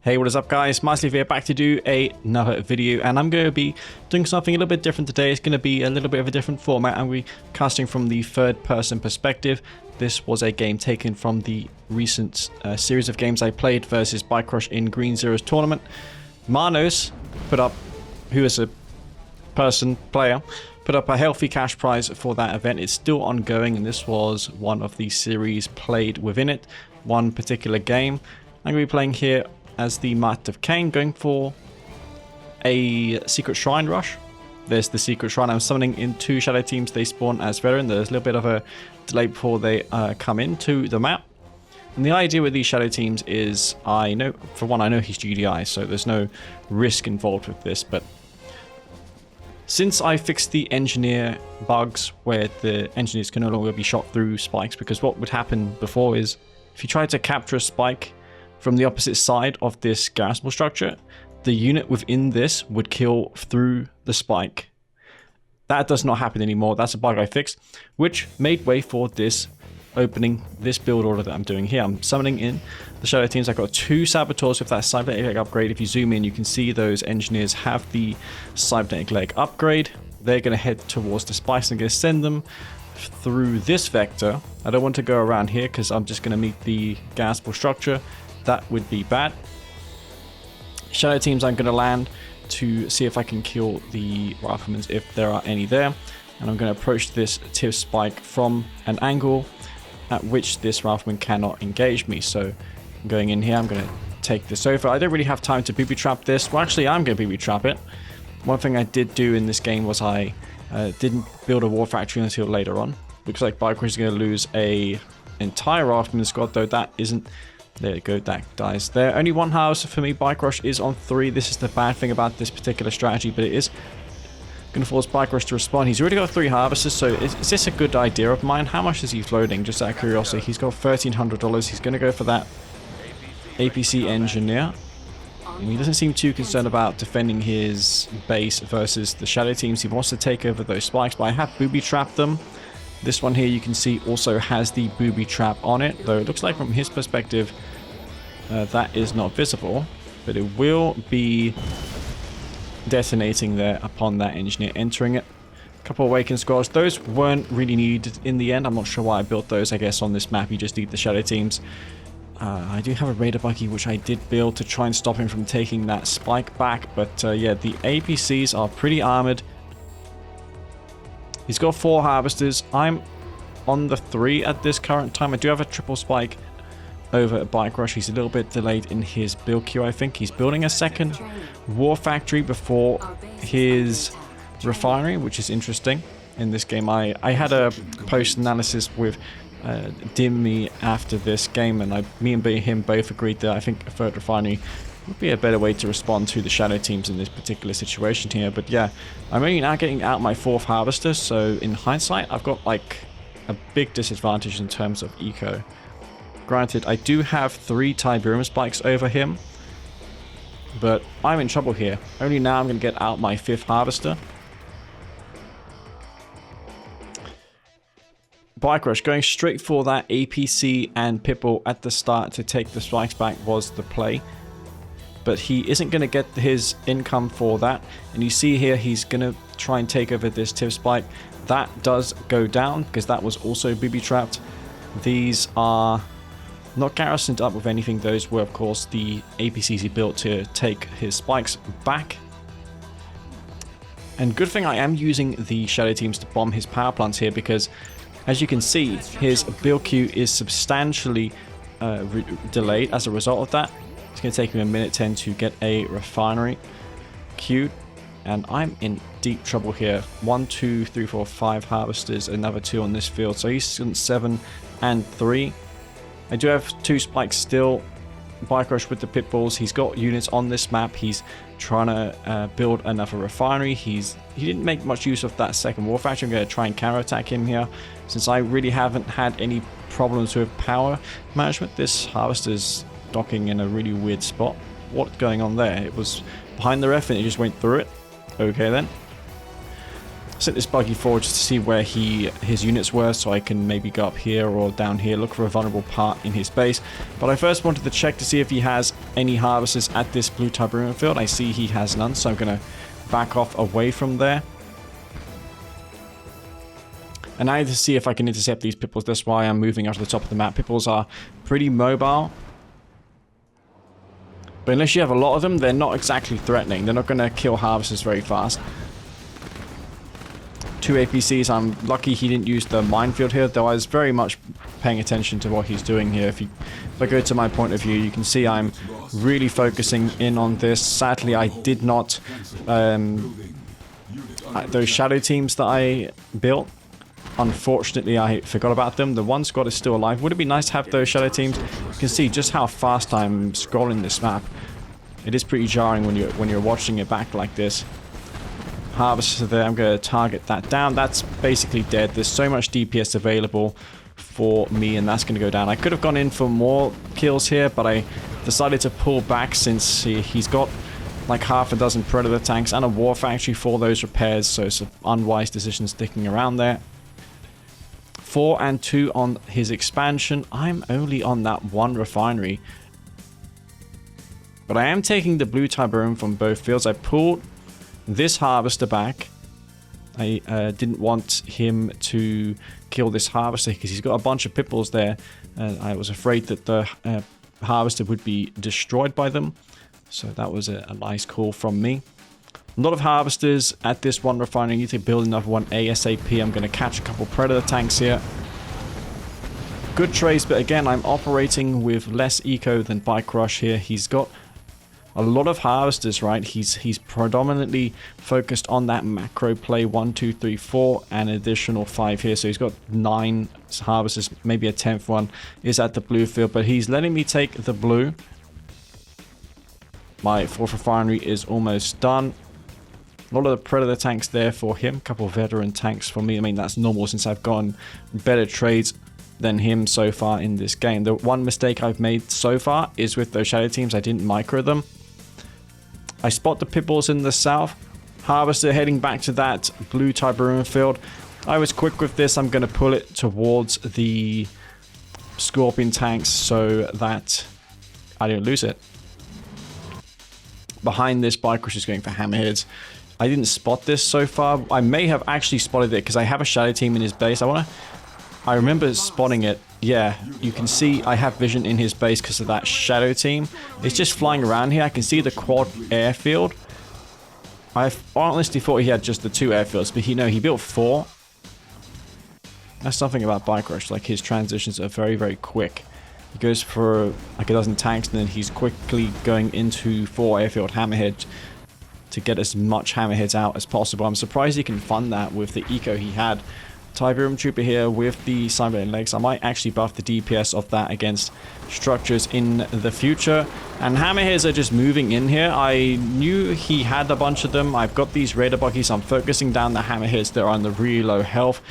Hey, what is up guys, Massive here, back to do another video, and I'm going to be doing something a little bit different today. It's going to be a little bit of a different format, and we're casting from the third person perspective. This was a game taken from the recent series of games I played versus Bike Rush in Green Zero's tournament. Manos put up, who is a player, put up a healthy cash prize for that event. It's still ongoing, and this was one of the series played within it, one particular game. I'm going to be playing here as the Might of Kane, going for a secret shrine rush. There's the secret shrine. I'm summoning in two shadow teams. They spawn as veteran. There's a little bit of a delay before they come into the map. And the idea with these shadow teams is, I know, for one, I know he's GDI, so there's no risk involved with this. But since I fixed the engineer bugs where the engineers can no longer be shot through spikes, because what would happen before is if you tried to capture a spike from the opposite side of this garrisonable structure, the unit within this would kill through the spike. That does not happen anymore. That's a bug I fixed, which made way for this opening, this build order that I'm doing here. I'm summoning in the shadow teams. I've got two saboteurs with that cybernetic leg upgrade. If you zoom in, you can see those engineers have the cybernetic leg upgrade. They're going to head towards the spikes. I'm going to send them through this vector. I don't want to go around here because I'm just going to meet the garrisonable structure. That would be bad. Shadow teams I'm going to land to see if I can kill the riflemen if there are any there. And I'm going to approach this tip spike from an angle at which this rifleman cannot engage me. So I'm going in here. I'm going to take this over. I don't really have time to booby trap this. Well, actually, I'm going to booby trap it. One thing I did do in this game was I didn't build a war factory until later on. Looks like Bike Rush is going to lose a entire rifleman squad, though that isn't. There you go, that dies there. Only one house for me. Bike Rush is on 3. This is the bad thing about this particular strategy, but it is going to force Bike Rush to respond. He's already got 3 harvesters, so is this a good idea of mine? How much is he floating? Just out of curiosity. He's got $1,300. He's going to go for that APC engineer. And he doesn't seem too concerned about defending his base versus the shadow teams. He wants to take over those spikes, but I have booby trapped them. This one here, you can see, also has the booby trap on it, though it looks like from his perspective that is not visible, but it will be detonating there upon that engineer entering it. A couple of awakened squads. Those weren't really needed in the end. I'm not sure why I built those. I guess on this map you just need the shadow teams. I do have a raider buggy which I did build to try and stop him from taking that spike back, but yeah, the APCs are pretty armored. He's got 4 harvesters. I'm on the 3 at this current time. I do have a triple spike over at Bike Rush. He's a little bit delayed in his build queue, I think. He's building a second war factory before his refinery, which is interesting in this game. I had a post-analysis with Dimmy after this game, and me and him both agreed that I think a third refinery would be a better way to respond to the shadow teams in this particular situation here. But yeah, I'm only now getting out my 4th harvester, so in hindsight I've got like a big disadvantage in terms of eco. Granted, I do have 3 Tiberium spikes over him, but I'm in trouble here. Only now I'm going to get out my 5th harvester. Bike Rush going straight for that APC and Pitbull at the start to take the spikes back was the play. But he isn't going to get his income for that. And you see here, he's going to try and take over this tip spike. That does go down because that was also booby trapped. These are not garrisoned up with anything. Those were, of course, the APCs he built to take his spikes back. And good thing I am using the shadow teams to bomb his power plants here, because as you can see, his build queue is substantially delayed as a result of that. It's going to take him a minute 10 to get a refinery queued, and I'm in deep trouble here. 1, 2, 3, 4, 5 harvesters, another 2 on this field, so he's on 7 and 3. I do have 2 spikes still. Bike Rush with the pit bulls. He's got units on this map. He's trying to build another refinery. He didn't make much use of that second war factory. I'm going to try and counterattack him here, since I really haven't had any problems with power management. This harvester's docking in a really weird spot. What's going on there? It was behind the ref and it just went through it. Okay then. Set this buggy forward just to see where his units were, so I can maybe go up here or down here, look for a vulnerable part in his base. But I first wanted to check to see if he has any harvesters at this blue Tiberium field. I see he has none, so I'm going to back off away from there. And I need to see if I can intercept these pipples. That's why I'm moving out to the top of the map. Pipples are pretty mobile. But unless you have a lot of them, they're not exactly threatening. They're not going to kill harvesters very fast. 2 APCs. I'm lucky he didn't use the minefield here, though I was very much paying attention to what he's doing here. If I go to my point of view, you can see I'm really focusing in on this. Sadly, I did not... those shadow teams that I built, unfortunately, I forgot about them. The one squad is still alive. Would it be nice to have those shadow teams? You can see just how fast I'm scrolling this map. It is pretty jarring when you're watching it back like this. Harvester there. I'm going to target that down. That's basically dead. There's so much DPS available for me, and that's going to go down. I could have gone in for more kills here, but I decided to pull back since he's got like half a dozen Predator tanks and a War Factory for those repairs, so it's an unwise decision sticking around there. 4 and 2 on his expansion. I'm only on that one refinery. But I am taking the blue Tiberium from both fields. I pulled this harvester back. I didn't want him to kill this harvester because he's got a bunch of pipples there. I was afraid that the harvester would be destroyed by them. So that was a nice call from me. A lot of harvesters at this one refinery. I need to build another one ASAP. I'm going to catch a couple Predator tanks here. Good trades, but again, I'm operating with less eco than Bike Rush here. He's got a lot of harvesters, right? He's predominantly focused on that macro play 1, 2, 3, 4, and an additional 5 here. So he's got 9 harvesters, maybe a 10th one is at the blue field, but he's letting me take the blue. My 4th refinery is almost done. A lot of the Predator tanks there for him. A couple of veteran tanks for me. I mean, that's normal since I've gotten better trades than him so far in this game. The one mistake I've made so far is with those shadow teams. I didn't micro them. I spot the pitbulls in the south. Harvester heading back to that blue Tiberium field. I was quick with this. I'm going to pull it towards the Scorpion tanks so that I don't lose it. Behind this, Bike Rush is going for hammerheads. I didn't spot this so far. I may have actually spotted it because I have a shadow team in his base. I remember spotting it. Yeah, you can see I have vision in his base because of that shadow team. It's just flying around here. I can see the quad airfield. I honestly thought he had just the 2 airfields, but he built 4. That's something about Bike Rush. Like, his transitions are very, very quick. He goes for like a dozen tanks, and then he's quickly going into 4 airfield hammerheads to get as much hammerheads out as possible. I'm surprised he can fund that with the eco he had. Tiberium Trooper here with the Cyberblade legs. I might actually buff the DPS of that against structures in the future. And hammerheads are just moving in here. I knew he had a bunch of them. I've got these raider buggies. I'm focusing down the hammerheads that are on the really low health.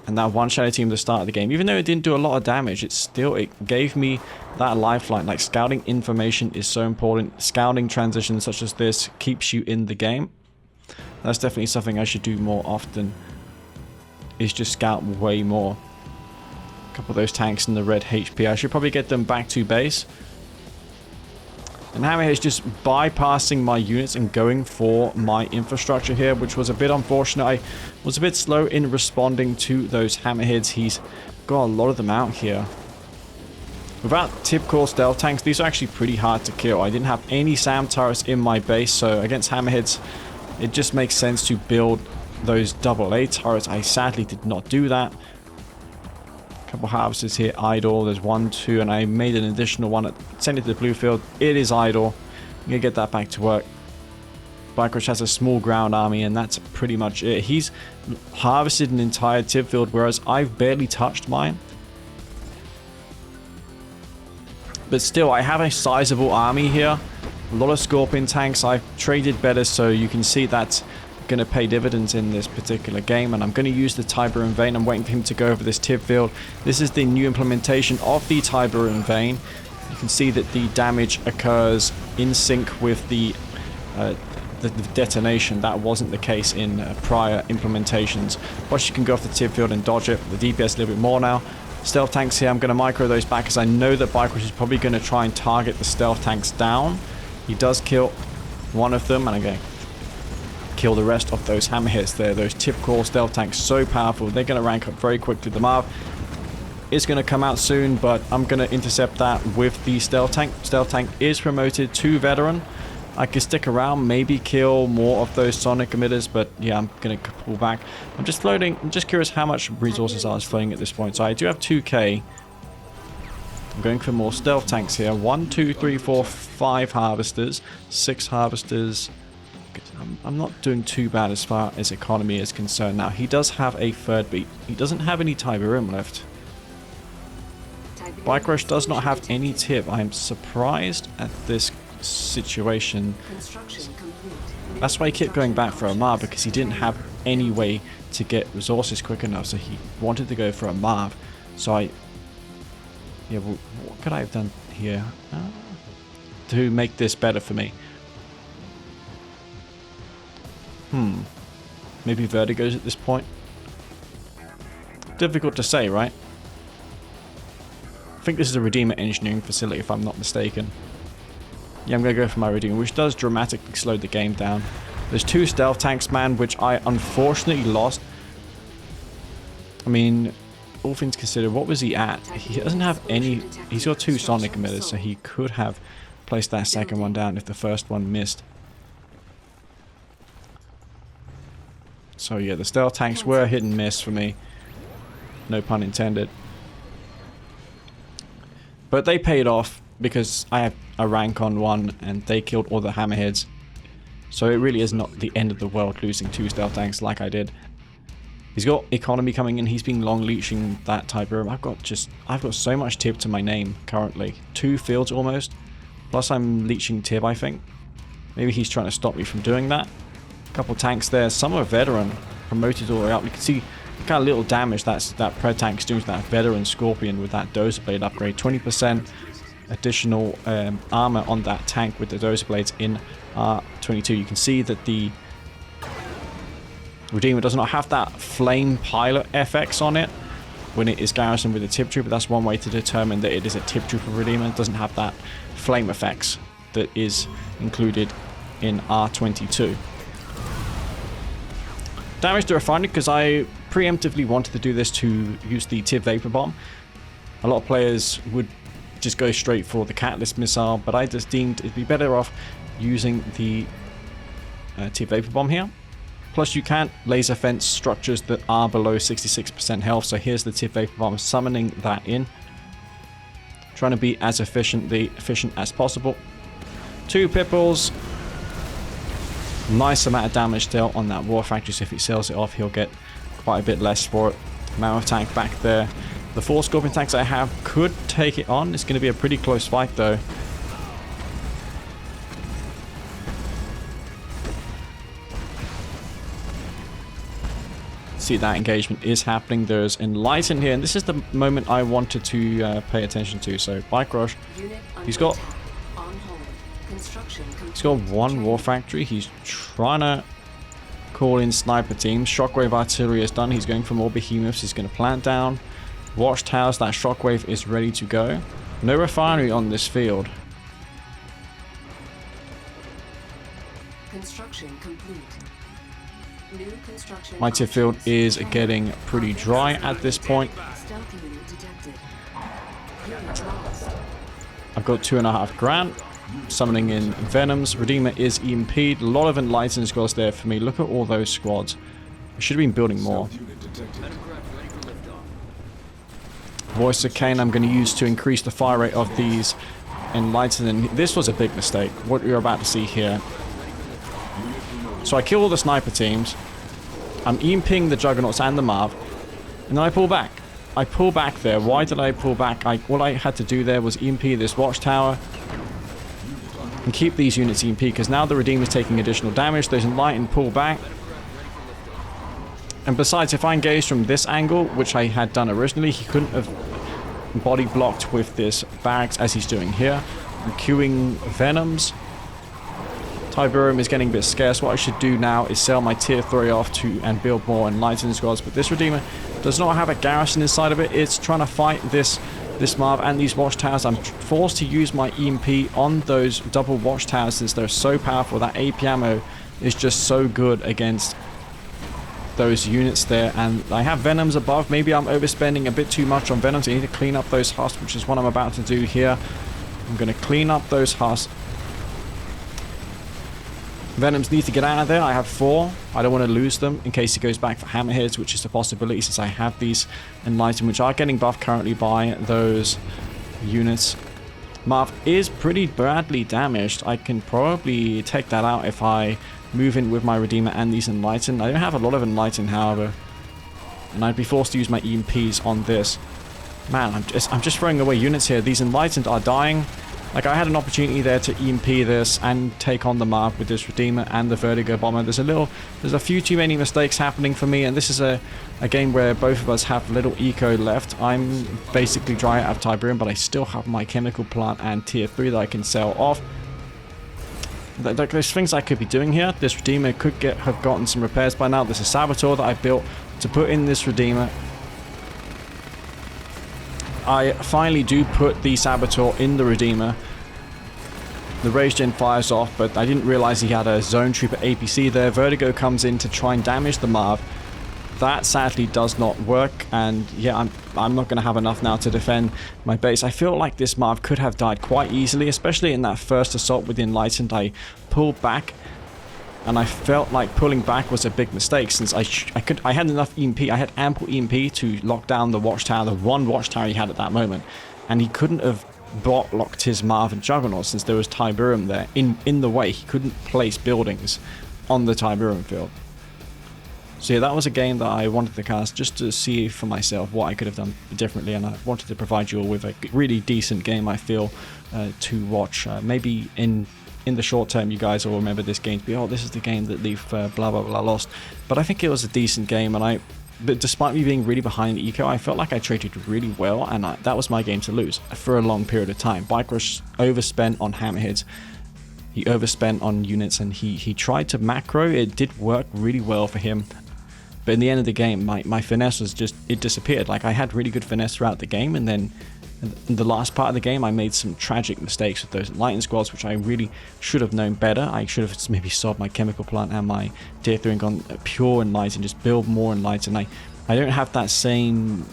And that one shadow team at the start of the game, even though it didn't do a lot of damage, it gave me that lifeline. Like, scouting information is so important. Scouting transitions such as this keeps you in the game. That's definitely something I should do more often, is just scout way more. A couple of those tanks in the red HP. I should probably get them back to base. And Hammerhead is just bypassing my units and going for my infrastructure here, which was a bit unfortunate. I was a bit slow in responding to those Hammerheads. He's got a lot of them out here. Without tip core stealth tanks, these are actually pretty hard to kill. I didn't have any SAM turrets in my base, so against Hammerheads, it just makes sense to build those AA turrets. I sadly did not do that. Couple harvesters here idle. There's 1, 2, and I made an additional one. Send it to the blue field. It is idle. I'm gonna get that back to work. Bike Rush has a small ground army, and that's pretty much it. He's harvested an entire tip field, whereas I've barely touched mine. But still, I have a sizable army here. A lot of Scorpion tanks. I've traded better, so you can see that's going to pay dividends in this particular game. And I'm going to use the Tiberium Vein. I'm waiting for him to go over this tip field. This is the new implementation of the Tiberium Vein. You can see that the damage occurs in sync with the detonation. That wasn't the case in prior implementations. Watch, you can go off the tip field and dodge it. The DPS a little bit more now. stealth tanks here. I'm going to micro those back because I know that Bike Rush is probably going to try and target the stealth tanks down. He does kill one of them, and I'm going to kill the rest of those hammerheads there. Those typical stealth tanks, so powerful. They're going to rank up very quickly. The Marv is going to come out soon, but I'm going to intercept that with the stealth tank. Stealth tank is promoted to veteran. I can stick around, maybe kill more of those sonic emitters, but yeah, I'm going to pull back. I'm just floating. I'm just curious how much resources I was floating at this point. So I do have 2k. I'm going for more stealth tanks here. 1, 2, 3, 4, 5 harvesters. 6 harvesters. I'm not doing too bad as far as economy is concerned. Now, he does have a third beat. He doesn't have any Tiberium left. Bike Rush does not have any tip. I'm surprised at this situation. That's why he kept going back for a Marv, because he didn't have any way to get resources quick enough, so he wanted to go for a Marv. So yeah, well, what could I have done here to make this better for me? Maybe Vertigos at this point. Difficult to say, right? I think this is a Redeemer engineering facility, if I'm not mistaken. Yeah, I'm going to go for my Redeemer, which does dramatically slow the game down. There's 2 stealth tanks, man, which I unfortunately lost. I mean, all things considered, what was he at? He doesn't have any... He's got 2 sonic emitters, so he could have placed that second one down if the first one missed. So yeah, the stealth tanks were hit and miss for me. No pun intended. But they paid off, because I have a rank on 1 and they killed all the hammerheads. So it really is not the end of the world losing 2 stealth tanks like I did. He's got economy coming in. He's been long leeching that Tiberium. I've got so much tib to my name currently. 2 fields almost. Plus I'm leeching tib, I think. Maybe he's trying to stop me from doing that. A couple tanks there. Some are veteran. Promoted all the way up. You can see kind of little damage that Pred tank's doing to that veteran Scorpion with that Dozer Blade upgrade. 20% additional armor on that tank with the Dozer Blades in R22. You can see that the Redeemer does not have that flame pilot FX on it when it is garrisoned with a Tip Trooper. That's one way to determine that it is a Tip Trooper Redeemer. It doesn't have that flame effects that is included in R22. Damage to Refinery, because I preemptively wanted to do this to use the Tib Vapor Bomb. A lot of players would just go straight for the Catalyst Missile, but I just deemed it'd be better off using the Tib Vapor Bomb here. Plus you can't laser fence structures that are below 66% health, so here's the Tib Vapor Bomb summoning that in. Trying to be as efficient as possible. 2 Pipples. Nice amount of damage still on that War Factory, so if he sells it off he'll get quite a bit less for it. Mammoth tank back there. The 4 Scorpion tanks I have could take it on. It's going to be a pretty close fight though. See, that engagement is happening. There's Enlighten here, and this is the moment I wanted to pay attention to. So Bike Rush, he's got 1 War Factory. He's trying to call in sniper teams. Shockwave artillery is done. He's going for more behemoths. He's going to plant down watchtowers. That shockwave is ready to go. No refinery on this field. Construction complete. New construction. My tip field is getting pretty dry at this point. Stealth unit detected. Unit lost. I've got 2.5 grand. Summoning in Venoms. Redeemer is EMP'd. A lot of Enlightened squads there for me. Look at all those squads. I should have been building more. Voice of Kane I'm going to use to increase the fire rate of these Enlightened. And this was a big mistake. What you're about to see here. So I kill all the sniper teams. I'm EMPing the Juggernauts and the Marv. And then I pull back. I pull back there. Why did I pull back? All I had to do there was EMP this watchtower. And keep these units EMP, because now the Redeemer's taking additional damage. Those Enlightened pull back. And besides, if I engaged from this angle, which I had done originally, he couldn't have body blocked with this barracks as he's doing here. I'm queuing Venoms. Tiberium is getting a bit scarce. What I should do now is sell my tier 3 off and build more enlightened squads. But this Redeemer does not have a garrison inside of it. It's trying to fight this Marv and these watchtowers. I'm forced to use my EMP on those double watchtowers since they're so powerful. That AP ammo is just so good against those units there. And I have Venoms above. Maybe I'm overspending a bit too much on Venoms. I need to clean up those husks, which is what I'm about to do here. I'm going to clean up those husks. Venoms need to get out of there. I have 4. I don't want to lose them in case he goes back for hammerheads, which is a possibility since I have these enlightened, which are getting buffed currently by those units. Marv is pretty badly damaged. I can probably take that out if I move in with my Redeemer and these enlightened. I don't have a lot of enlightened, however, and I'd be forced to use my EMPs on this. Man, I'm just throwing away units here. These enlightened are dying. Like, I had an opportunity there to EMP this and take on the Marv with this Redeemer and the Vertigo Bomber. There's a few too many mistakes happening for me, and this is a game where both of us have little eco left. I'm basically dry out of Tiberium, but I still have my chemical plant and tier 3 that I can sell off. There's things I could be doing here. This Redeemer could have gotten some repairs by now. There's a Saboteur that I built to put in this Redeemer. I finally do put the Saboteur in the Redeemer. The Rage Gen fires off, but I didn't realize he had a Zone Trooper APC there. Vertigo comes in to try and damage the Marv. That sadly does not work, and yeah, I'm not going to have enough now to defend my base. I feel like this Marv could have died quite easily, especially in that first assault with the Enlightened. I pulled back, and I felt like pulling back was a big mistake since I had enough EMP. I had ample EMP to lock down the watchtower, the one watchtower he had at that moment, and he couldn't have blocked his Marv and Juggernaut since there was Tiberium there in the way. He couldn't place buildings on the Tiberium field. So yeah, that was a game that I wanted to cast just to see for myself what I could have done differently, and I wanted to provide you all with a really decent game, I feel, to watch. Maybe in the short term you guys will remember this game to be, oh, this is the game that Leaf blah blah blah lost. But I think it was a decent game, and but despite me being really behind the eco, I felt like I traded really well, and that was my game to lose for a long period of time. Bike Rush overspent on hammerheads. He overspent on units, and he tried to macro. It did work really well for him. But in the end of the game, my finesse was just, it disappeared. Like, I had really good finesse throughout the game, and then in the last part of the game, I made some tragic mistakes with those enlightened squads, which I really should have known better. I should have maybe sold my chemical plant and my tier 3 and gone pure enlightened, just build more enlightened. I don't have that same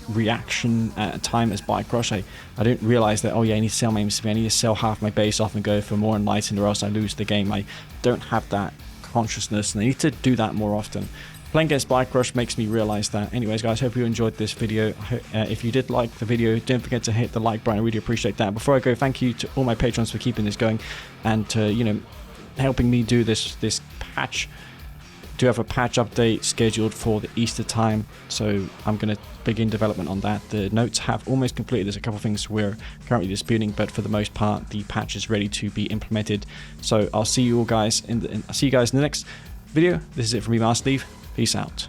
reaction at a time as Bike Rush. I don't realize that, oh yeah, I need to sell my MCP, I need to sell half my base off and go for more enlightened or else I lose the game. I don't have that consciousness, and I need to do that more often. Playing against Bike Rush makes me realize that. Anyways, guys, hope you enjoyed this video. If you did like the video, don't forget to hit the like button. I really appreciate that. Before I go, thank you to all my patrons for keeping this going and to, you know, helping me do this patch. Do have a patch update scheduled for the Easter time, so I'm going to begin development on that. The notes have almost completed. There's a couple of things we're currently disputing, but for the most part, the patch is ready to be implemented. So I'll see you all guys in the next video. This is it from me, Master Leaf. Peace out.